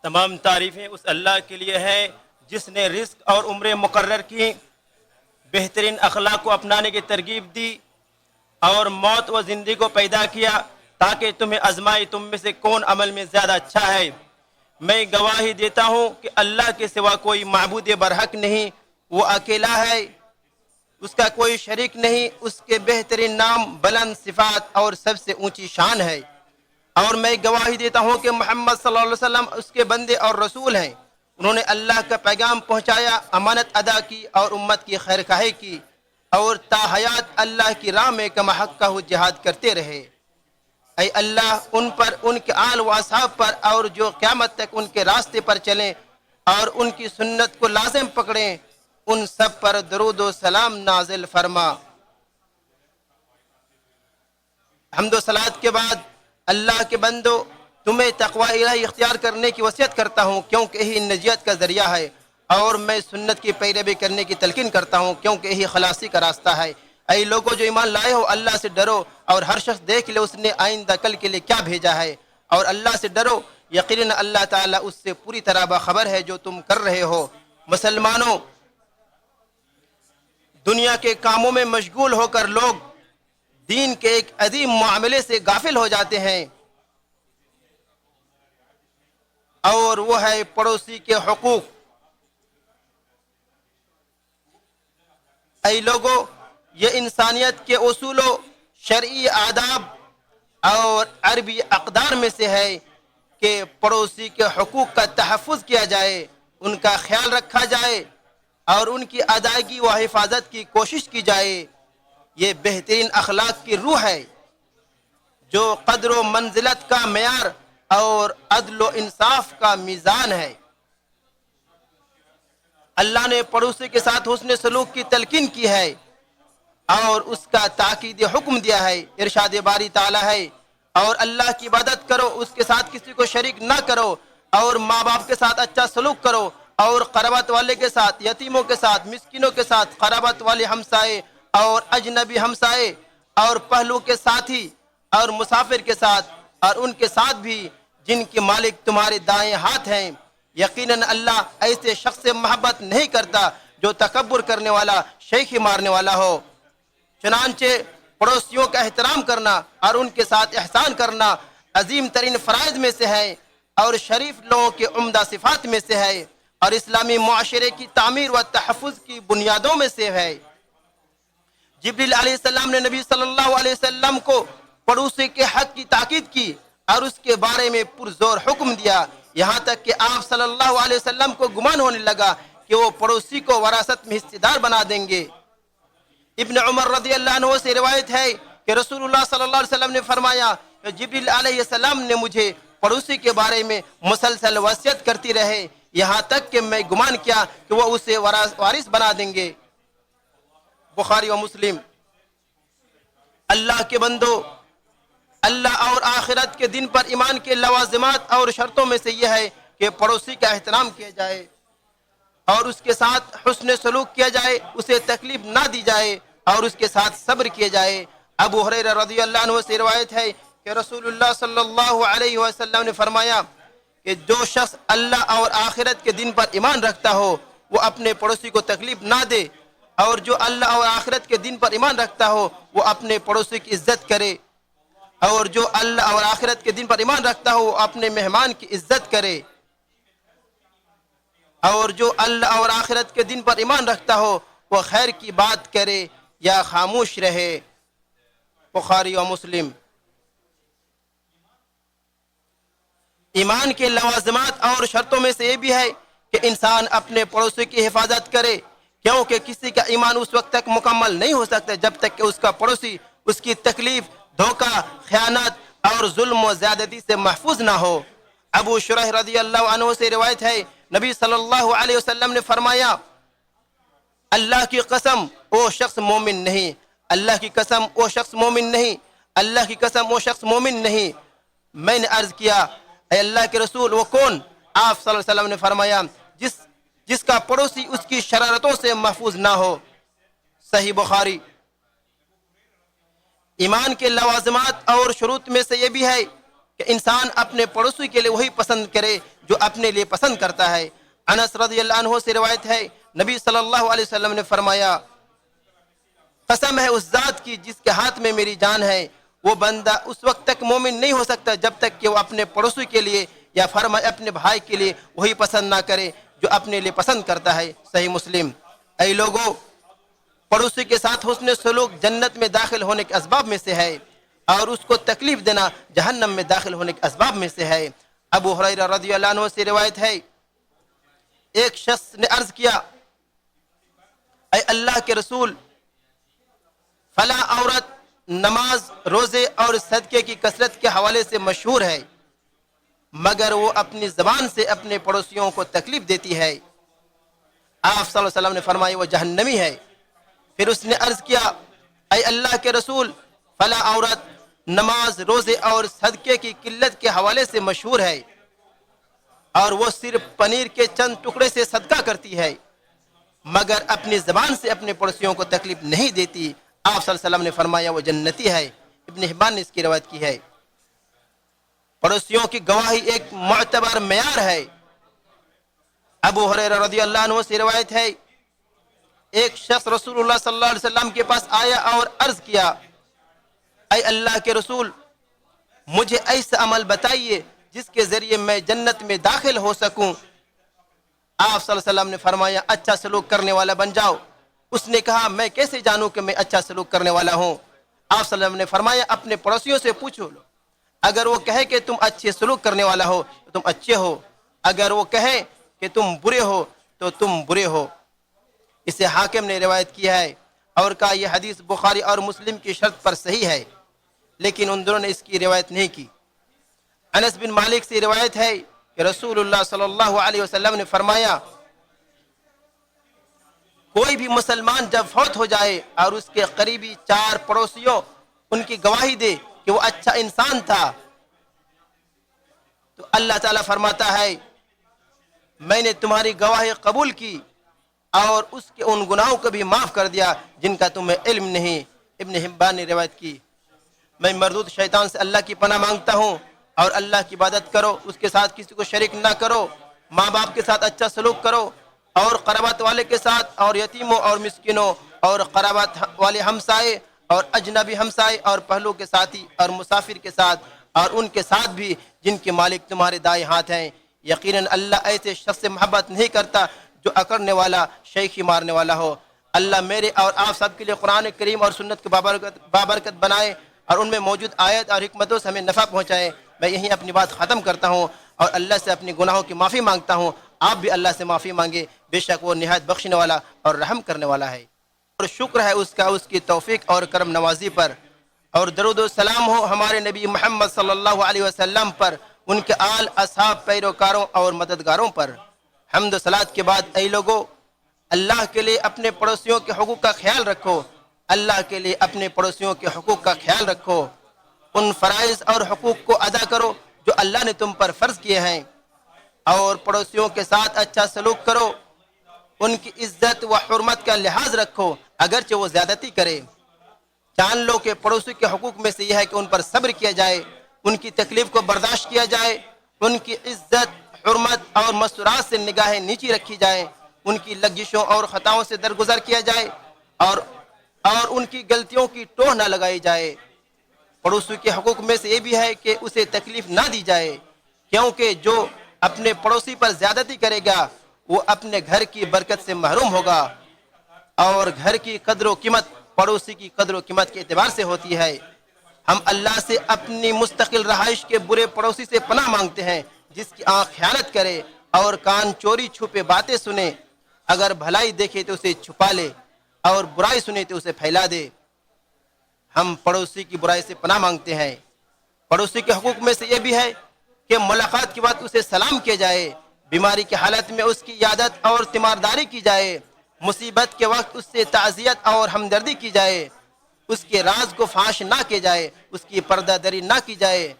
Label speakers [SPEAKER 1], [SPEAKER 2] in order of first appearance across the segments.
[SPEAKER 1] تمام تعریفیں اس اللہ کے لیے ہیں جس نے رزق اور عمریں مقرر کی، بہترین اخلاق کو اپنانے کی ترغیب دی اور موت و زندگی کو پیدا کیا تاکہ تمہیں آزمائے تم میں سے کون عمل میں زیادہ اچھا ہے۔ میں گواہی دیتا ہوں کہ اللہ کے سوا کوئی معبود برحق نہیں، وہ اکیلا ہے، اس کا کوئی شریک نہیں، اس کے بہترین نام، بلند صفات اور سب سے اونچی شان ہے۔ اور میں گواہی دیتا ہوں کہ محمد صلی اللہ علیہ وسلم اس کے بندے اور رسول ہیں۔ انہوں نے اللہ کا پیغام پہنچایا، امانت ادا کی اور امت کی خیر خواہی کی اور تا حیات اللہ کی راہ میں کما حق جہاد کرتے رہے۔ اے اللہ ان پر، ان کے آل و اصحاب پر اور جو قیامت تک ان کے راستے پر چلیں اور ان کی سنت کو لازم پکڑیں، ان سب پر درود و سلام نازل فرما۔ حمد و صلات کے بعد اللہ کے بندو، تمہیں تقوی الہی اختیار کرنے کی وصیت کرتا ہوں کیونکہ یہی نجات کا ذریعہ ہے، اور میں سنت کی پیروی کرنے کی تلقین کرتا ہوں کیونکہ یہی خلاصی کا راستہ ہے۔ اے لوگوں جو ایمان لائے ہو، اللہ سے ڈرو اور ہر شخص دیکھ لے اس نے آئندہ کل کے لیے کیا بھیجا ہے، اور اللہ سے ڈرو، یقیناً اللہ تعالیٰ اس سے پوری طرح باخبر ہے جو تم کر رہے ہو۔ مسلمانوں، دنیا کے کاموں میں مشغول ہو کر لوگ دین کے ایک عظیم معاملے سے غافل ہو جاتے ہیں، اور وہ ہے پڑوسی کے حقوق۔ اے لوگوں، یہ انسانیت کے اصول و شرعی آداب اور عربی اقدار میں سے ہے کہ پڑوسی کے حقوق کا تحفظ کیا جائے، ان کا خیال رکھا جائے اور ان کی ادائیگی و حفاظت کی کوشش کی جائے۔ یہ بہترین اخلاق کی روح ہے جو قدر و منزلت کا معیار اور عدل و انصاف کا میزان ہے۔ اللہ نے پڑوسی کے ساتھ حسن سلوک کی تلقین کی ہے اور اس کا تاکید حکم دیا ہے۔ ارشاد باری تعالیٰ ہے، اور اللہ کی عبادت کرو، اس کے ساتھ کسی کو شریک نہ کرو، اور ماں باپ کے ساتھ اچھا سلوک کرو، اور قرابت والے کے ساتھ، یتیموں کے ساتھ، مسکینوں کے ساتھ، قرابت والے ہمسائے اور اجنبی ہمسائے اور پہلو کے ساتھی اور مسافر کے ساتھ، اور ان کے ساتھ بھی جن کے مالک تمہارے دائیں ہاتھ ہیں۔ یقیناً اللہ ایسے شخص سے محبت نہیں کرتا جو تکبر کرنے والا، شیخی مارنے والا ہو۔ چنانچہ پڑوسیوں کا احترام کرنا اور ان کے ساتھ احسان کرنا عظیم ترین فرائض میں سے ہے اور شریف لوگوں کے عمدہ صفات میں سے ہے، اور اسلامی معاشرے کی تعمیر و تحفظ کی بنیادوں میں سے ہے۔ جبریل علیہ السلام نے نبی صلی اللہ علیہ وسلم کو پڑوسی کے حق کی تاکید کی اور اس کے بارے میں پرزور حکم دیا، یہاں تک کہ آپ صلی اللہ علیہ وسلم کو گمان ہونے لگا کہ وہ پڑوسی کو وراثت میں حصہ دار بنا دیں گے۔ ابن عمر رضی اللہ عنہ سے روایت ہے کہ رسول اللہ صلی اللہ علیہ وسلم نے فرمایا کہ جبریل علیہ السلام نے مجھے پڑوسی کے بارے میں مسلسل وصیت کرتی رہے، یہاں تک کہ میں گمان کیا کہ وہ اسے وارث بنا دیں گے۔ بخاری و مسلم۔ اللہ کے بندو، اللہ اور آخرت کے دن پر ایمان کے لوازمات اور شرطوں میں سے یہ ہے کہ پڑوسی کا احترام کیا جائے اور اس کے ساتھ حسن سلوک کیا جائے، اسے تکلیف نہ دی جائے اور اس کے ساتھ صبر کیا جائے۔ ابو ہریرہ رضی اللہ عنہ سے روایت ہے کہ رسول اللہ صلی اللہ علیہ وسلم نے فرمایا کہ جو شخص اللہ اور آخرت کے دن پر ایمان رکھتا ہو وہ اپنے پڑوسی کو تکلیف نہ دے، اور جو اللہ اور آخرت کے دن پر ایمان رکھتا ہو وہ اپنے پڑوسی کی عزت کرے، اور جو اللہ اور آخرت کے دن پر ایمان رکھتا ہو وہ اپنے مہمان کی عزت کرے، اور جو اللہ اور آخرت کے دن پر ایمان رکھتا ہو وہ خیر کی بات کرے یا خاموش رہے۔ بخاری و مسلم۔ ایمان کے لوازمات اور شرطوں میں سے یہ بھی ہے کہ انسان اپنے پڑوسی کی حفاظت کرے، کیونکہ کسی کا ایمان اس وقت تک مکمل نہیں ہو سکتا جب تک کہ اس کا پڑوسی اس کی تکلیف، دھوکہ، خیانت اور ظلم و زیادتی سے محفوظ نہ ہو۔ ابو شریح رضی اللہ عنہ سے روایت ہے، نبی صلی اللہ علیہ وسلم نے فرمایا، اللہ کی قسم وہ شخص مومن نہیں، اللہ کی قسم وہ شخص مومن نہیں، اللہ کی قسم وہ شخص مومن نہیں۔ میں نے عرض کیا، اے اللہ کے رسول وہ کون؟ آپ صلی اللہ علیہ وسلم نے فرمایا، جس کا پڑوسی اس کی شرارتوں سے محفوظ نہ ہو۔ صحیح بخاری۔ ایمان کے لوازمات اور شروط میں سے یہ بھی ہے کہ انسان اپنے پڑوسی کے لیے وہی پسند کرے جو اپنے لیے پسند کرتا ہے۔ انس رضی اللہ عنہ سے روایت ہے، نبی صلی اللہ علیہ وسلم نے فرمایا، قسم ہے اس ذات کی جس کے ہاتھ میں میری جان ہے، وہ بندہ اس وقت تک مومن نہیں ہو سکتا جب تک کہ وہ اپنے پڑوسی کے لیے یا فرمائے اپنے بھائی کے لیے وہی پسند نہ کرے جو اپنے لیے پسند کرتا ہے۔ صحیح مسلم۔ اے لوگوں، پڑوسی کے ساتھ حسن سلوک جنت میں داخل ہونے کے اسباب میں سے ہے، اور اس کو تکلیف دینا جہنم میں داخل ہونے کے اسباب میں سے ہے۔ ابو ہریرہ رضی اللہ عنہ سے روایت ہے، ایک شخص نے عرض کیا، اے اللہ کے رسول، فلاں عورت نماز، روزے اور صدقے کی کثرت کے حوالے سے مشہور ہے، مگر وہ اپنی زبان سے اپنے پڑوسیوں کو تکلیف دیتی ہے۔ آپ صلی اللہ علیہ وسلم نے فرمایا وہ جہنمی ہے۔ پھر اس نے عرض کیا، اے اللہ کے رسول، فلاں عورت نماز، روزے اور صدقے کی قلت کے حوالے سے مشہور ہے، اور وہ صرف پنیر کے چند ٹکڑے سے صدقہ کرتی ہے، مگر اپنی زبان سے اپنے پڑوسیوں کو تکلیف نہیں دیتی۔ آپ صلی اللہ علیہ وسلم نے فرمایا وہ جنتی ہے۔ ابن حبان نے اس کی روایت کی ہے۔ پڑوسیوں کی گواہی ایک معتبر معیار ہے۔ ابو ہریرہ رضی اللہ عنہ سے روایت ہے، ایک شخص رسول اللہ صلی اللہ علیہ وسلم کے پاس آیا اور عرض کیا، اے اللہ کے رسول، مجھے ایسا عمل بتائیے جس کے ذریعے میں جنت میں داخل ہو سکوں۔ آپ صلی اللہ علیہ وسلم نے فرمایا اچھا سلوک کرنے والا بن جاؤ۔ اس نے کہا میں کیسے جانوں کہ میں اچھا سلوک کرنے والا ہوں؟ آپ صلی اللہ علیہ وسلم نے فرمایا اپنے پڑوسیوں سے پوچھو، اگر وہ کہے کہ تم اچھے سلوک کرنے والا ہو تو تم اچھے ہو، اگر وہ کہے کہ تم برے ہو تو تم برے ہو۔ اسے حاکم نے روایت کیا ہے اور کہا یہ حدیث بخاری اور مسلم کی شرط پر صحیح ہے، لیکن ان دونوں نے اس کی روایت نہیں کی۔ انس بن مالک سے روایت ہے کہ رسول اللہ صلی اللہ علیہ وسلم نے فرمایا، کوئی بھی مسلمان جب فوت ہو جائے اور اس کے قریبی 4 پڑوسیوں ان کی گواہی دے کہ وہ اچھا انسان تھا، تو اللہ تعالیٰ فرماتا ہے میں نے تمہاری گواہی قبول کی اور اس کے ان گناہوں کو بھی معاف کر دیا جن کا تمہیں علم نہیں۔ ابن حبان نے روایت کی۔ میں مردود شیطان سے اللہ کی پناہ مانگتا ہوں، اور اللہ کی عبادت کرو، اس کے ساتھ کسی کو شریک نہ کرو، ماں باپ کے ساتھ اچھا سلوک کرو، اور قرابت والے کے ساتھ، اور یتیموں اور مسکینوں اور قرابت والے ہمسائے اور اجنبی ہمسائے اور پہلو کے ساتھی اور مسافر کے ساتھ، اور ان کے ساتھ بھی جن کے مالک تمہارے دائیں ہاتھ ہیں۔ یقیناً اللہ ایسے شخص سے محبت نہیں کرتا جو اکڑنے والا، شیخی مارنے والا ہو۔ اللہ میرے اور آپ سب کے لیے قرآن کریم اور سنت کو بابرکت بنائے، اور ان میں موجود آیت اور حکمتوں سے ہمیں نفع پہنچائے۔ میں یہیں اپنی بات ختم کرتا ہوں اور اللہ سے اپنی گناہوں کی معافی مانگتا ہوں۔ آپ بھی اللہ سے معافی مانگے، بے شک وہ نہایت بخشنے والا اور رحم کرنے والا ہے۔ اور شکر ہے اس کا، اس کی توفیق اور کرم نوازی پر، اور درود و سلام ہو ہمارے نبی محمد صلی اللہ علیہ وسلم پر، ان کے آل، اصحاب، پیروکاروں اور مددگاروں پر۔ حمد و صلات کے بعد اے لوگو، اللہ کے لیے اپنے پڑوسیوں کے حقوق کا خیال رکھو۔ اللہ کے لیے اپنے پڑوسیوں کے حقوق کا خیال رکھو۔ ان فرائض اور حقوق کو ادا کرو جو اللہ نے تم پر فرض کیے ہیں، اور پڑوسیوں کے ساتھ اچھا سلوک کرو۔ ان کی عزت و حرمت کا لحاظ رکھو اگرچہ وہ زیادتی کرے۔ جان لو کہ پڑوسی کے حقوق میں سے یہ ہے کہ ان پر صبر کیا جائے، ان کی تکلیف کو برداشت کیا جائے، ان کی عزت، حرمت اور مسرات سے نگاہیں نیچی رکھی جائیں، ان کی لغزشوں اور خطاؤں سے درگزر کیا جائے، اور ان کی غلطیوں کی ٹوہ نہ لگائی جائے۔ پڑوسی کے حقوق میں سے یہ بھی ہے کہ اسے تکلیف نہ دی جائے، کیونکہ جو اپنے پڑوسی پر زیادتی کرے گا وہ اپنے گھر کی برکت سے محروم ہوگا، اور گھر کی قدر و قیمت پڑوسی کی قدر و قیمت کے اعتبار سے ہوتی ہے۔ ہم اللہ سے اپنی مستقل رہائش کے برے پڑوسی سے پناہ مانگتے ہیں، جس کی آنکھ خیانت کرے اور کان چوری چھپے باتیں سنے، اگر بھلائی دیکھے تو اسے چھپا لے اور برائی سنے تو اسے پھیلا دے۔ ہم پڑوسی کی برائی سے پناہ مانگتے ہیں۔ پڑوسی کے حقوق میں سے یہ بھی ہے کہ ملاقات کے بعد اسے سلام کیا جائے، بیماری کی حالت میں اس کی عیادت اور تیمارداری کی جائے، مصیبت کے وقت اس سے تعزیت اور ہمدردی کی جائے، اس کے راز کو فاش نہ کیا جائے، اس کی پردہ دری نہ کی جائے،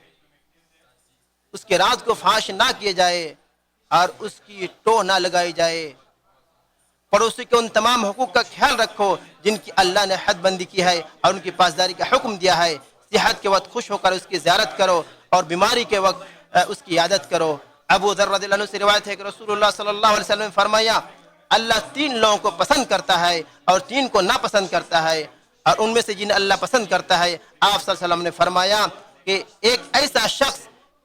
[SPEAKER 1] اس کے راز کو فاش نہ کیا جائے، اور اس کی ٹوہ نہ لگائی جائے۔ پڑوسی کے ان تمام حقوق کا خیال رکھو جن کی اللہ نے حد بندی کی ہے اور ان کی پاسداری کا حکم دیا ہے۔ صحت کے وقت خوش ہو کر اس کی زیارت کرو، اور بیماری کے وقت اس کی عیادت کرو۔ ابو ذر رضی اللہ عنہ سے روایت ہے کہ رسول اللہ صلی اللہ علیہ وسلم نے فرمایا اللہ 3 لوگوں کو پسند کرتا ہے اور 3 کو ناپسند کرتا ہے، اور ان میں سے جنہیں اللہ پسند کرتا ہے آپ صلی اللہ علیہ وسلم نے فرمایا کہ ایک ایسا شخص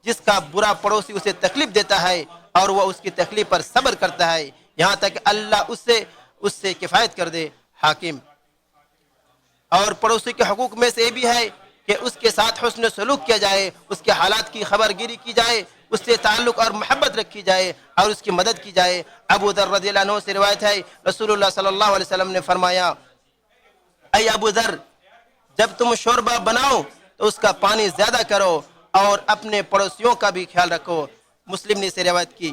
[SPEAKER 1] جس کا برا پڑوسی اسے تکلیف دیتا ہے اور وہ اس کی تکلیف پر صبر کرتا ہے یہاں تک کہ اللہ اس سے کفایت کر دے۔ حاکم۔ اور پڑوسی کے حقوق میں سے یہ بھی ہے کہ اس کے ساتھ حسن سلوک کیا جائے، اس کے حالات کی خبر گیری کی جائے، اس سے تعلق اور محبت رکھی جائے اور اس کی مدد کی جائے۔ ابو ذر رضی اللہ عنہ سے روایت ہے رسول اللہ صلی اللہ علیہ وسلم نے فرمایا اے ابو ذر، جب تم شوربہ بناؤ تو اس کا پانی زیادہ کرو اور اپنے پڑوسیوں کا بھی خیال رکھو۔ مسلم نے اسے روایت کی۔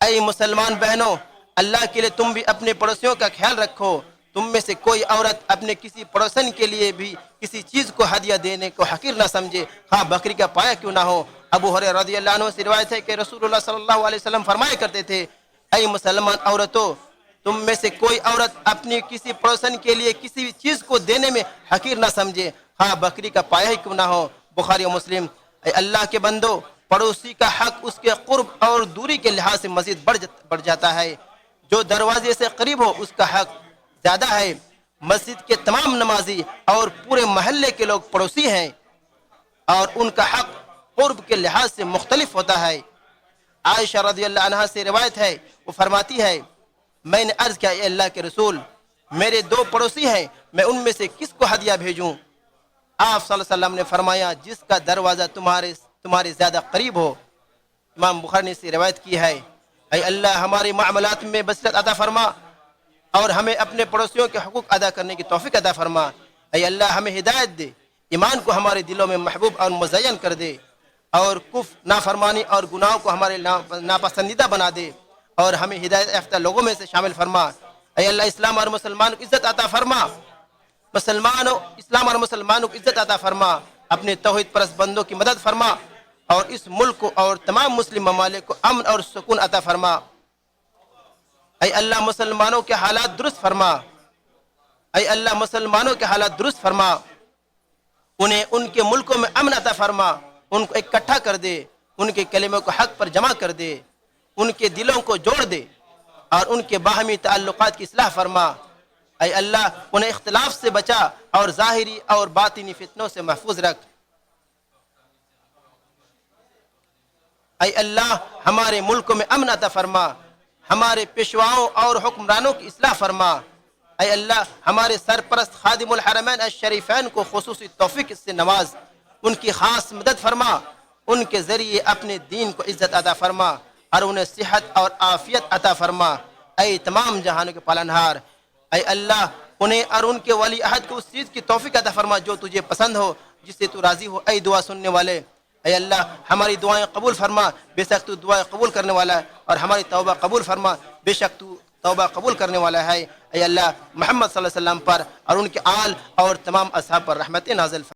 [SPEAKER 1] اے مسلمان بہنوں، اللہ کے لیے تم بھی اپنے پڑوسیوں کا خیال رکھو۔ تم میں سے کوئی عورت اپنے کسی پڑوسن کے لیے بھی کسی چیز کو ہدیہ دینے کو حقیر نہ سمجھے، ہاں بکری کا پایا کیوں نہ ہو۔ ابو ہریرہ رضی اللہ عنہ سے روایت ہے کہ رسول اللہ صلی اللہ علیہ وسلم فرمایا کرتے تھے اے مسلمان عورتوں، تم میں سے کوئی عورت اپنی کسی پڑوسن کے لیے کسی چیز کو دینے میں حقیر نہ سمجھے، ہاں بکری کا پایا ہی کیوں نہ ہو۔ بخاری و مسلم۔ اے اللہ کے بندو، پڑوسی کا حق اس کے قرب اور دوری کے لحاظ سے مزید بڑھ جاتا ہے۔ جو دروازے سے قریب ہو اس کا حق زیادہ ہے۔ مسجد کے تمام نمازی اور پورے محلے کے لوگ پڑوسی ہیں اور ان کا حق قرب کے لحاظ سے مختلف ہوتا ہے۔ عائشہ رضی اللہ عنہا سے روایت ہے، وہ فرماتی ہے میں نے عرض کیا اے اللہ کے رسول، میرے 2 پڑوسی ہیں، میں ان میں سے کس کو ہدیہ بھیجوں؟ آپ صلی اللہ علیہ وسلم نے فرمایا جس کا دروازہ تمہارے زیادہ قریب ہو۔ امام بخاری نے سے روایت کی ہے۔ اے اللہ ہمارے معاملات میں بصیرت عطا فرما اور ہمیں اپنے پڑوسیوں کے حقوق ادا کرنے کی توفیق عطا فرما۔ اے اللہ ہمیں ہدایت دے، ایمان کو ہمارے دلوں میں محبوب اور مزین کر دے، اور کفر، نافرمانی اور گناہوں کو ہمارے ناپسندیدہ بنا دے، اور ہمیں ہدایت یافتہ لوگوں میں سے شامل فرما۔ اے اللہ اسلام اور مسلمان کو عزت عطا فرما، اسلام اور مسلمانوں کو عزت عطا فرما، اپنے توحید پرست بندوں کی مدد فرما، اور اس ملک کو اور تمام مسلم ممالک کو امن اور سکون عطا فرما۔ اے اللہ مسلمانوں کے حالات درست فرما، اے اللہ مسلمانوں کے حالات درست فرما، انہیں ان کے ملکوں میں امن عطا فرما، ان کو اکٹھا کر دے، ان کے کلموں کو حق پر جمع کر دے، ان کے دلوں کو جوڑ دے اور ان کے باہمی تعلقات کی اصلاح فرما۔ اے اللہ انہیں اختلاف سے بچا اور ظاہری اور باطنی فتنوں سے محفوظ رکھ۔ اے اللہ ہمارے ملکوں میں امن عطا فرما، ہمارے پیشواؤں اور حکمرانوں کی اصلاح فرما۔ اے اللہ ہمارے سرپرست خادم الحرمین الشریفین کو خصوصی توفیق سے نواز، ان کی خاص مدد فرما، ان کے ذریعے اپنے دین کو عزت عطا فرما اور انہیں صحت اور عافیت عطا فرما۔ اے تمام جہانوں کے پالنہار، اے اللہ انہیں اور ان کے ولی عہد کو اس چیز کی توفیق عطا فرما جو تجھے پسند ہو، جس سے تو راضی ہو۔ اے دعا سننے والے، اے اللہ ہماری دعائیں قبول فرما، بے شک تو دعائیں قبول کرنے والا ہے، اور ہماری توبہ قبول فرما، بے شک تو توبہ قبول کرنے والا ہے۔ اے اللہ محمد صلی اللہ علیہ وسلم پر اور ان کے آل اور تمام اصحاب پر رحمت نازل فرما۔